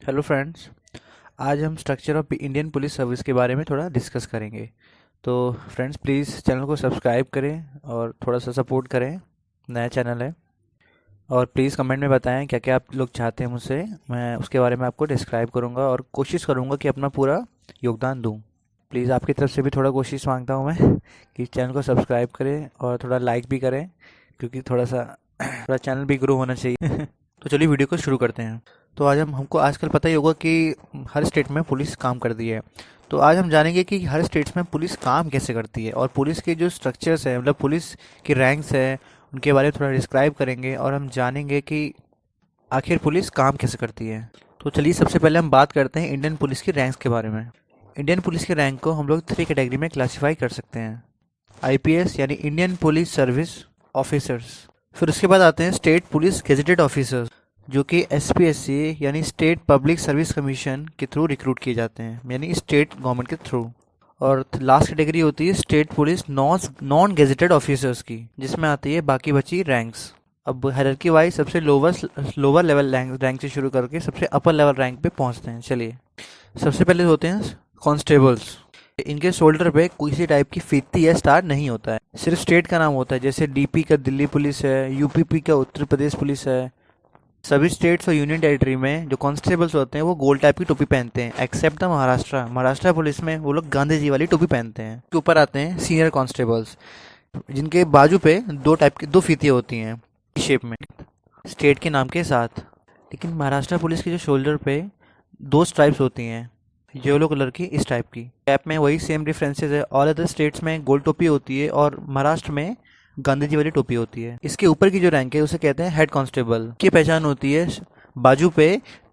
Hello friends. आज हम structure of Indian police service के बारे में थोड़ा डिस्कस करेंगे। तो फ्रेंड्स प्लीज़ चैनल को सब्सक्राइब करें और थोड़ा सा सपोर्ट करें, नया चैनल है। और प्लीज़ कमेंट में बताएं क्या क्या आप लोग चाहते हैं मुझसे, मैं उसके बारे में आपको डिस्क्राइब करूंगा और कोशिश करूंगा कि अपना पूरा योगदान दूं। प्लीज़ आपकी तरफ से भी थोड़ा कोशिश मांगता हूं मैं कि चैनल को सब्सक्राइब करें और थोड़ा लाइक भी करें, क्योंकि थोड़ा सा थोड़ा चैनल भी ग्रो होना चाहिए। तो चलिए वीडियो को शुरू करते हैं। तो आज हमको आजकल पता ही होगा कि हर स्टेट में पुलिस काम करती है। तो आज हम जानेंगे कि हर स्टेट्स में पुलिस काम कैसे करती है और पुलिस के जो स्ट्रक्चर्स है, मतलब पुलिस की रैंक्स है, उनके बारे में थोड़ा डिस्क्राइब करेंगे और हम जानेंगे कि आखिर पुलिस काम कैसे करती है। तो चलिए सबसे पहले हम बात करते हैं इंडियन पुलिस की रैंक्स के बारे में। इंडियन पुलिस के रैंक को हम लोग 3 कैटेगरी में क्लासीफाई कर सकते हैं। आईपीएस यानी इंडियन पुलिस सर्विस ऑफिसर्स। फिर उसके बाद आते हैं स्टेट पुलिस गेजेटेड ऑफिसर्स, जो कि एसपीएससी यानी स्टेट पब्लिक सर्विस कमीशन के थ्रू रिक्रूट किए जाते हैं, यानी स्टेट गवर्नमेंट के थ्रू। और लास्ट कैटेगरी होती है state police non gazetted officers की, जिसमें आती है बाकी बची रैंक्स। अब हायरार्की वाइज सबसे लोअर लेवल रैंक से शुरू करके सबसे अपर लेवल रैंक पे पहुंचते हैं। चलिए सबसे पहले होते हैं कांस्टेबल्स। इनके शोल्डर पे किसी टाइप की फीती या स्टार नहीं होता है, सिर्फ स्टेट का नाम होता है। जैसे डीपी का दिल्ली पुलिस है, यूपीपी का उत्तर प्रदेश पुलिस है। सभी स्टेट्स और यूनियन टेरिटरी में जो कांस्टेबल्स होते हैं वो गोल्ड टाइप की टोपी पहनते हैं, एक्सेप्ट द महाराष्ट्र पुलिस में वो लोग गांधी जी वाली टोपी पहनते हैं। के ऊपर आते हैं सीनियर कांस्टेबल्स, जिनके बाजू पे दो फीतियाँ होती हैं शेप में, स्टेट के नाम के साथ। लेकिन महाराष्ट्र पुलिस के जो शोल्डर पे 2 स्ट्राइप्स होती हैं, येलो कलर की, इस टाइप की। कैप में वही सेम डिफरेंसेस है, ऑल अदर स्टेट्स में गोल्ड टोपी होती है और महाराष्ट्र में गांधी जी वाली टोपी होती है। इसके ऊपर की जो रैंक है उसे कहते हैं हेड कांस्टेबल। की पहचान होती है बाजू पे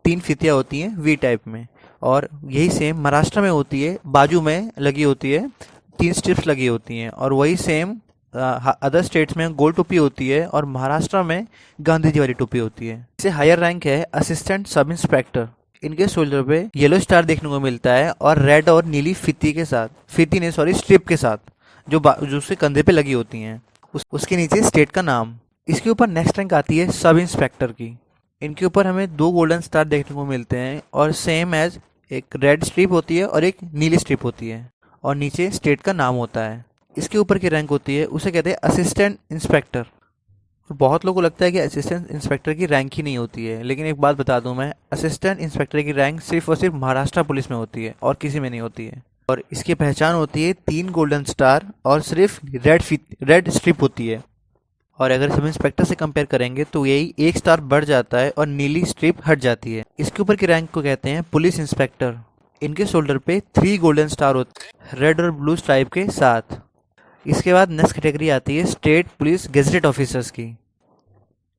3 फीतियाँ होती हैं वी टाइप में, और यही सेम महाराष्ट्र में होती है, बाजू में लगी होती है 3 स्ट्रिप्स लगी होती हैं, और वही सेम अदर स्टेट्स में गोल्ड टोपी होती है और महाराष्ट्र में गांधी जी वाली टोपी होती है। इससे हायर रैंक है असिस्टेंट सब इंस्पेक्टर। इनके शोल्डर पे येलो स्टार देखने को मिलता है और रेड और नीली फीती के साथ, फीती ने सॉरी स्ट्रिप के साथ, जो उसके कंधे पे लगी होती हैं। उसके नीचे स्टेट का नाम। इसके ऊपर नेक्स्ट रैंक आती है सब इंस्पेक्टर की। इनके ऊपर हमें 2 गोल्डन स्टार देखने को मिलते हैं और सेम एज एक रेड स्ट्रिप होती है और एक नीली स्ट्रिप होती है, और नीचे स्टेट का नाम होता है। इसके ऊपर की रैंक होती है उसे कहते हैं असिस्टेंट इंस्पेक्टर। बहुत लोगों को लगता है कि असिस्टेंट इंस्पेक्टर की रैंक ही नहीं होती है, लेकिन एक बात बता दूं मैं, असिस्टेंट इंस्पेक्टर की रैंक सिर्फ और सिर्फ महाराष्ट्र पुलिस में होती है और किसी में नहीं होती है। और इसकी पहचान होती है 3 गोल्डन स्टार और सिर्फ रेड स्ट्रिप होती है। और अगर सब इंस्पेक्टर से कंपेयर करेंगे तो यही 1 स्टार बढ़ जाता है और नीली स्ट्रिप हट जाती है। इसके ऊपर की रैंक को कहते हैं पुलिस इंस्पेक्टर। इनके शोल्डर पे 3 गोल्डन स्टार होते हैं रेड और ब्लू स्ट्राइप के साथ। इसके बाद नेक्स्ट कैटेगरी आती है स्टेट पुलिस गेजेटेड ऑफिसर्स की।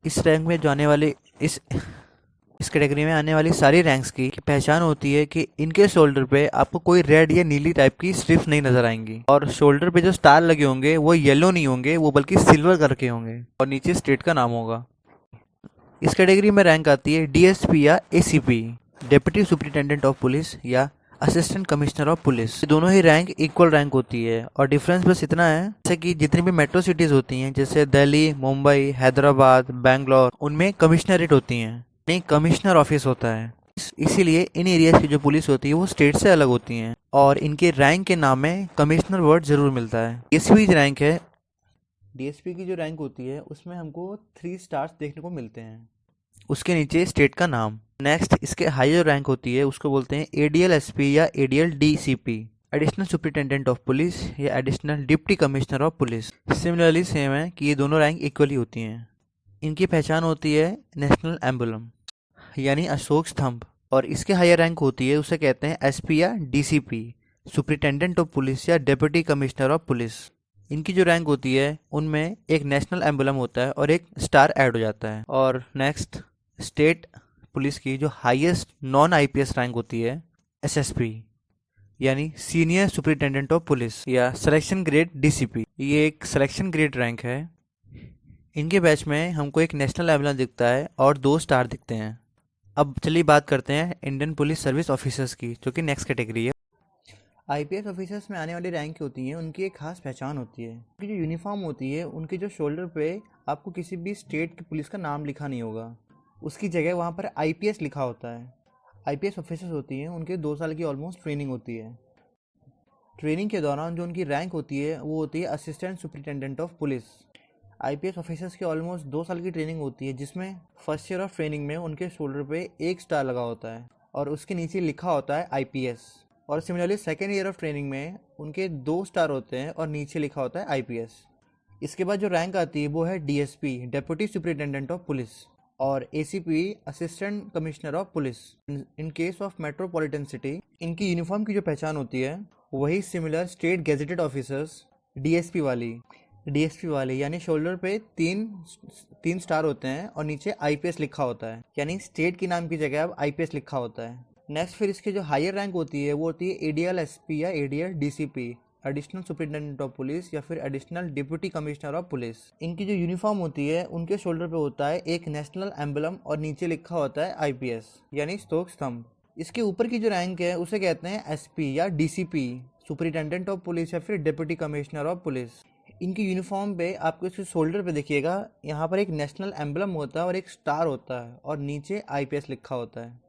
इस रैंक में जो आने वाले इस कैटेगरी में आने वाली सारी रैंक्स की पहचान होती है कि इनके शोल्डर पे आपको कोई रेड या नीली टाइप की स्ट्रिप्स नहीं नजर आएंगी, और शोल्डर पे जो स्टार लगे होंगे वो येलो नहीं होंगे, वो बल्कि सिल्वर करके होंगे, और नीचे स्टेट का नाम होगा। इस कैटेगरी में रैंक आती है डीएसपी या ACP, deputy superintendent of police या असिस्टेंट कमिश्नर ऑफ पुलिस। दोनों ही रैंक इक्वल रैंक होती है, और डिफरेंस बस इतना है जैसे कि जितनी भी मेट्रो सिटीज होती हैं, जैसे दिल्ली, मुंबई, हैदराबाद, बैंगलोर, उनमें कमिश्नरेट होती हैं, नहीं कमिश्नर ऑफिस होता है। इसीलिए इन एरियाज की जो पुलिस होती है वो स्टेट से अलग होती हैं, और इनके रैंक के नाम में कमिश्नर वर्ड जरूर मिलता है। डीएसपी की रैंक है, डीएसपी की जो रैंक होती है उसमें हमको 3 स्टार्स देखने को मिलते हैं, उसके नीचे स्टेट का नाम। नेक्स्ट इसके हायर रैंक होती है, उसको बोलते हैं एडीएल एसपी या ADL DCP, additional superintendent of police या additional deputy commissioner of police. Similarly same है कि ये दोनों रैंक इक्वली होती हैं। इनकी पहचान होती है नेशनल एम्बुलम यानी अशोक स्तंभ, और इसके हायर रैंक होती है उसे कहते हैं एसपी या डीसीपी, सुपरिटेंडेंट ऑफ पुलिस या डेप्यूटी कमिश्नर ऑफ पुलिस। इनकी जो रैंक होती है उनमें एक नेशनल एम्बुलम होता है और एक स्टार ऐड हो जाता है। और नेक्स्ट स्टेट पुलिस की जो हाईएस्ट नॉन आईपीएस रैंक होती है एसएसपी यानी सीनियर सुपरिटेंडेंट ऑफ पुलिस या सिलेक्शन ग्रेड डीसीपी, ये एक सिलेक्शन ग्रेड रैंक है। इनके बैच में हमको एक नेशनल एम्बुलम दिखता है और 2 स्टार दिखते हैं। अब चलिए बात करते हैं इंडियन पुलिस सर्विस ऑफिसर्स की, जो कि नेक्स्ट कैटेगरी है। आईपीएस ऑफिसर्स में आने वाली रैंक होती है, उनकी एक खास पहचान होती है। उनकी जो यूनिफॉर्म होती है, उनके जो शोल्डर पे आपको किसी भी स्टेट की पुलिस का नाम लिखा नहीं होगा, उसकी जगह वहाँ पर आईपीएस लिखा होता है। आईपीएस ऑफिसर्स होती हैं उनके 2 साल की ऑलमोस्ट ट्रेनिंग होती है। ट्रेनिंग के दौरान जो उनकी रैंक होती है वो होती है assistant superintendent of police. IPS officers की ऑलमोस्ट 2 साल की ट्रेनिंग होती है, जिसमें फर्स्ट ईयर ऑफ ट्रेनिंग में उनके शोल्डर पे एक स्टार लगा होता है और उसके नीचे लिखा होता है आईपीएस। और similarly second year of training में उनके 2 स्टार होते हैं और नीचे लिखा होता है आईपीएस। इसके बाद जो रैंक आती है वो है DSP, deputy superintendent of police, और ACP, assistant commissioner of police. In case of metropolitan city इनकी यूनिफॉर्म की जो पहचान होती है वही similar state gazetted officers DSP वाली यानी शोल्डर पे तीन स्टार होते हैं और नीचे आईपीएस लिखा होता है, यानी स्टेट की नाम की जगह अब आईपीएस लिखा होता है। नेक्स्ट फिर इसकी जो हायर रैंक होती है वो होती है एडीएल एसपी या ADL DCP, additional superintendent of police या फिर additional deputy commissioner of police. इनकी जो यूनिफॉर्म होती है उनके शोल्डर पे होता है एक नेशनल एम्बलम और नीचे लिखा होता है आईपीएस यानी स्तोक स्तंभ। इसके ऊपर की जो रैंक है उसे कहते हैं एसपी या डीसीपी, सुपरिटेंडेंट ऑफ पुलिस या फिर डिप्टी कमिश्नर ऑफ पुलिस। इनकी यूनिफॉर्म पे आपको इसके शोल्डर पे देखिएगा यहाँ पर एक नेशनल एम्बलम होता है और एक स्टार होता है और नीचे आईपीएस लिखा होता है।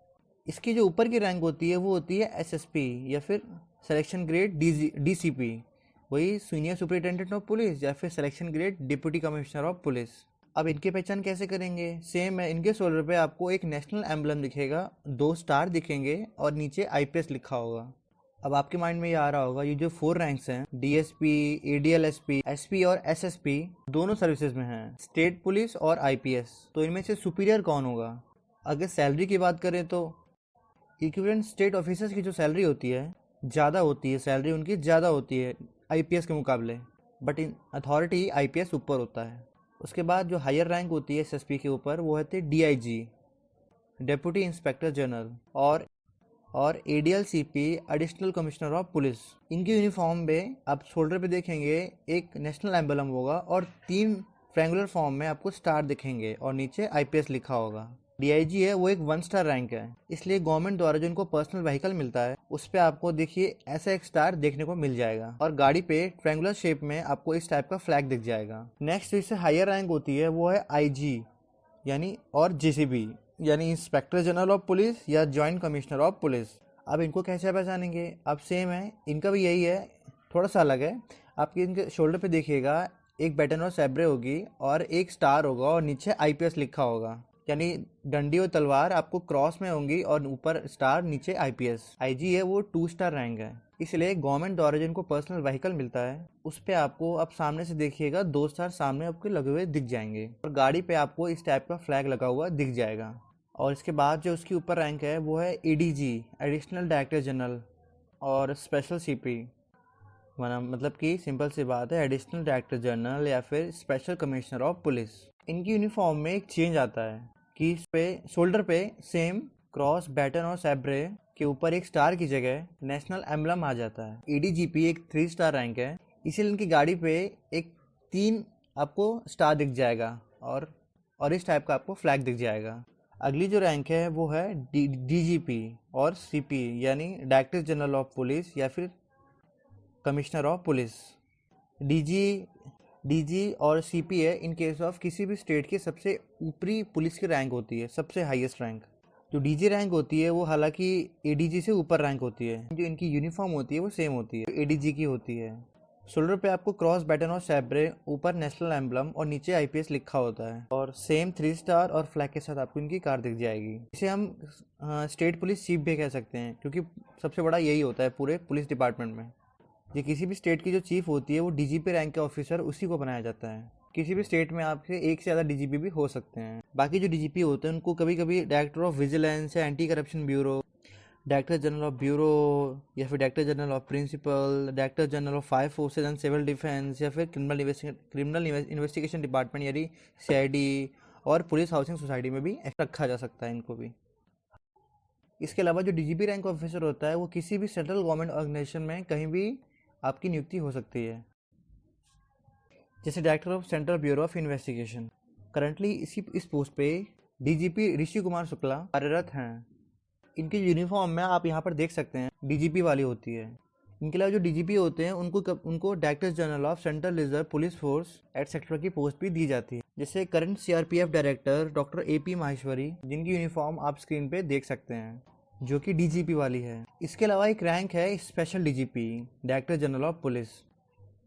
इसकी जो ऊपर की रैंक होती है वो होती है एसएसपी या फिर सिलेक्शन ग्रेड डीसीपी, वही सीनियर सुपरिटेंडेंट ऑफ पुलिस या फिर selection grade deputy commissioner of police. अब इनकी पहचान कैसे करेंगे? सेम है, इनके शोल्डर पे आपको एक नेशनल एम्बलम दिखेगा, 2 स्टार दिखेंगे और नीचे आईपीएस लिखा होगा। अब आपके माइंड में ये आ रहा होगा ये जो 4 रैंक्स हैं डीएसपी, एडीएलएसपी, एसपी और एसएसपी दोनों सर्विसेज में हैं, स्टेट पुलिस और आईपीएस, तो इनमें से सुपीरियर कौन होगा? अगर सैलरी की बात करें तो इक्विवेलेंट स्टेट ऑफिसर्स की जो सैलरी होती है ज़्यादा होती है, सैलरी उनकी ज़्यादा होती है आईपीएस के मुकाबले, बट इन अथॉरिटी आईपीएस ऊपर होता है। उसके बाद जो हायर रैंक होती है एसएसपी के ऊपर वो होती है डीआईजी, डेप्यूटी इंस्पेक्टर जनरल, और एडीएलसीपी, एडिशनल कमिश्नर ऑफ पुलिस। इनकी यूनिफॉर्म में आप शोल्डर पे देखेंगे एक नेशनल एम्बलम होगा और 3 ट्रायंगुलर फॉर्म में आपको स्टार दिखेंगे और नीचे आईपीएस लिखा होगा। डीआईजी है वो एक 1 स्टार रैंक है, इसलिए गवर्नमेंट द्वारा जो इनको पर्सनल व्हीकल मिलता है उस पर आपको देखिए ऐसा एक स्टार देखने को मिल जाएगा और गाड़ी पे ट्रायंगुलर शेप में आपको इस टाइप का फ्लैग दिख जाएगा। नेक्स्ट इससे हायर रैंक होती है वो है आईजी यानी और जीसीबी यानी इंस्पेक्टर जनरल ऑफ पुलिस या जॉइंट कमिश्नर ऑफ पुलिस। अब इनको कैसे पहचानेंगे? अब सेम है, इनका भी यही है, थोड़ा सा अलग है। आपके इनके शोल्डर पे देखिएगा एक बैटन और सैब्रे होगी और एक स्टार होगा और नीचे आईपीएस लिखा होगा, यानी डंडी और तलवार आपको क्रॉस में होंगी और ऊपर स्टार नीचे आईपीएस। आईजी है वो 2 स्टार रैंक है, इसलिए गवर्नमेंट द्वारा जिनको पर्सनल व्हीकल मिलता है उस पे आपको अब सामने से देखिएगा 2 स्टार सामने आपके लगे हुए दिख जाएंगे और गाड़ी पे आपको इस टाइप का फ्लैग लगा हुआ दिख जाएगा। और इसके बाद जो उसकी ऊपर रैंक है वो है एडीजी, एडिशनल डायरेक्टर जनरल, और स्पेशल सीपी, मतलब कि सिंपल सी बात है एडिशनल डायरेक्टर जनरल या फिर स्पेशल कमिश्नर ऑफ पुलिस। इनकी यूनिफॉर्म में एक चेंज आता है कि इस पे शोल्डर पे सेम क्रॉस, बैटन और सैब्रे के ऊपर एक स्टार की जगह नेशनल एम्बलम आ जाता है। एडीजीपी एक 3 स्टार रैंक है, इसीलिए इनकी गाड़ी पे एक 3 आपको स्टार दिख जाएगा और इस टाइप का आपको फ्लैग दिख जाएगा। अगली जो रैंक है वो है डीजीपी और सीपी यानी डायरेक्टर जनरल ऑफ पुलिस या फिर कमिश्नर ऑफ पुलिस। डीजी और सीपी है इन केस ऑफ किसी भी स्टेट के सबसे ऊपरी पुलिस की रैंक होती है, सबसे हाईएस्ट रैंक। जो डीजी रैंक होती है वो हालांकि एडीजी से ऊपर रैंक होती है। जो इनकी यूनिफॉर्म होती है वो सेम होती है, एडीजी की होती है। शोल्डर पे आपको क्रॉस, बैटन और सैब्रे, ऊपर नेशनल एम्बलम और नीचे आईपीएस लिखा होता है और सेम 3 स्टार और फ्लैग के साथ आपको इनकी कार दिख जाएगी। इसे हम स्टेट पुलिस चीफ भी कह सकते हैं क्योंकि सबसे बड़ा यही होता है पूरे पुलिस डिपार्टमेंट में। ये किसी भी स्टेट की जो चीफ होती है वो डीजीपी रैंक के ऑफिसर उसी को बनाया जाता है। किसी भी स्टेट में आपके एक से ज़्यादा डीजीपी भी हो सकते हैं। बाकी जो डीजीपी होते हैं उनको कभी कभी डायरेक्टर ऑफ विजिलेंस या anti corruption bureau, director general of bureau या फिर director general of principal, director general of fire forces and civil defence या फिर क्रिमिनल इन्वेस्टिगेशन डिपार्टमेंट यानी सीआईडी और पुलिस हाउसिंग सोसाइटी में भी रखा जा सकता है इनको भी। इसके अलावा जो डीजीपी रैंक ऑफिसर होता है वो किसी भी सेंट्रल गवर्नमेंट ऑर्गेनाइजेशन में कहीं भी आपकी नियुक्ति हो सकती है, जैसे director of central bureau of investigation. Currently इस पोस्ट पे डीजीपी ऋषि कुमार शुक्ला कार्यरत हैं। इनकी यूनिफॉर्म में आप यहाँ पर देख सकते हैं डीजीपी वाली होती है। इनके अलावा जो डीजीपी होते हैं उनको director general of central reserve police force etcetera की पोस्ट भी दी जाती है, जैसे current CRPF director doctor AP Maheshwari, जिनकी यूनिफॉर्म आप स्क्रीन पे देख सकते हैं। जो कि डीजीपी वाली है। इसके अलावा एक रैंक है special DGP, director general of police.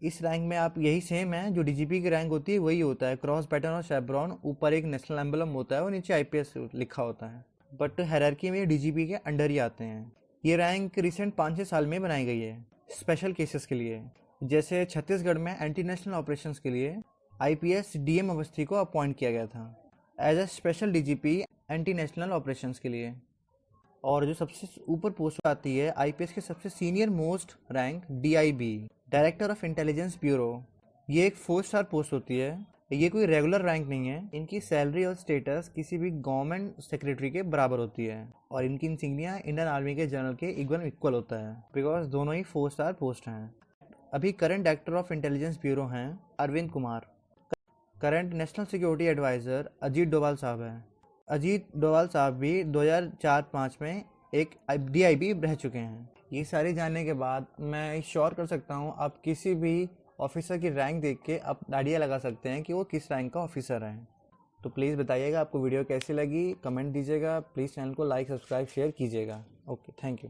इस रैंक में आप यही सेम है, जो डीजीपी की रैंक होती है वही होता है, क्रॉस बैटन और शेब्रॉन, ऊपर एक नेशनल एम्बलम होता है और नीचे आईपीएस लिखा होता है। बट हायरार्की में डीजीपी के अंडर ही आते हैं। ये रैंक रिसेंट 5-6 साल में बनाई गई है स्पेशल केसेस के लिए। जैसे छत्तीसगढ़ में एंटी नेशनल ऑपरेशंस के लिए आईपीएस डीएम अवस्थी को अपॉइंट किया गया था as a special DGP anti national operations के लिए। और जो सबसे ऊपर पोस्ट आती है आईपीएस के सबसे senior most rank DIB, director of intelligence bureau. ये एक 4 स्टार पोस्ट होती है। ये कोई रेगुलर रैंक नहीं है। इनकी सैलरी और स्टेटस किसी भी गवर्नमेंट सेक्रेटरी के बराबर होती है और इनकी इंसिग्निया इंडियन आर्मी के जनरल के एकदम इक्वल होता है, बिकॉज दोनों ही 4 स्टार पोस्ट हैं। अभी current director of intelligence bureau हैं Arvind Kumar. Current national security adviser Ajit Doval साहब हैं। अजीत डोभाल साहब भी 2004-05 में एक डीआईबी रह चुके हैं। ये सारे जानने के बाद मैं श्योर कर सकता हूँ आप किसी भी ऑफिसर की रैंक देख के आप आइडिया लगा सकते हैं कि वो किस रैंक का ऑफिसर है। तो प्लीज़ बताइएगा आपको वीडियो कैसी लगी, कमेंट दीजिएगा, प्लीज़ चैनल को लाइक सब्सक्राइब शेयर कीजिएगा। Okay, thank you.